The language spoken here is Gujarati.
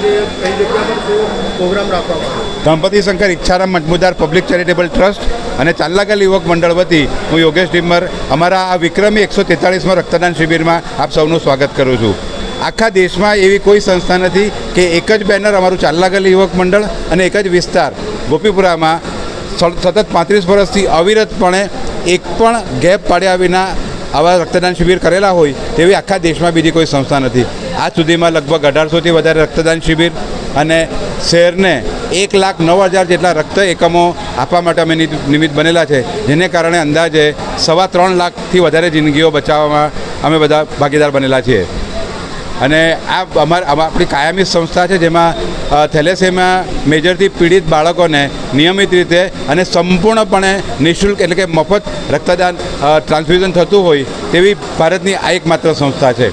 કે કઈ જગ્યા પર શું પ્રોગ્રામ રાખવામાં આવ્યો? ગણપતિ શંકર ઈચ્છારામ મજમુદાર પબ્લિક ચેરિટેબલ ટ્રસ્ટ અને ચાલ્લાગલ યુવક મંડળ વતી હું યોગેશ ડિમ્બર અમારા આ વિક્રમી 143માં રક્તદાન શિબિરમાં આપ સૌનું સ્વાગત કરું છું. આખા દેશમાં એવી કોઈ સંસ્થા નથી કે એક જ બેનર અમારું ચાલ્લાગલ યુવક મંડળ અને એક જ વિસ્તાર ગોપીપુરામાં સતત 35 વર્ષથી અવિરતપણે એક પણ ગેપ પાડ્યા વિના આવા રક્તદાન શિબિર કરેલા હોય તેવી આખા દેશમાં બીજી કોઈ સંસ્થા નથી. આજ સુધીમાં લગભગ 1800થી વધારે રક્તદાન શિબિર અને શહેરને 1,09,000 જેટલા રક્ત એકમો આપવા માટે અમે નિમિત્ત બનેલા છે, જેને કારણે અંદાજે 3.25 લાખથી વધારે જિંદગીઓ બચાવવામાં અમે બધા ભાગીદાર બનેલા છીએ. અને આ આપણી કાયમી સંસ્થા છે, જેમાં થેલેસેમિયા મેજરથી પીડિત બાળકોને નિયમિત રીતે અને સંપૂર્ણપણે નિઃશુલ્ક એટલે કે મફત રક્તદાન ટ્રાન્સફ્યુઝન થતું હોય તેવી ભારતની આ એકમાત્ર સંસ્થા છે.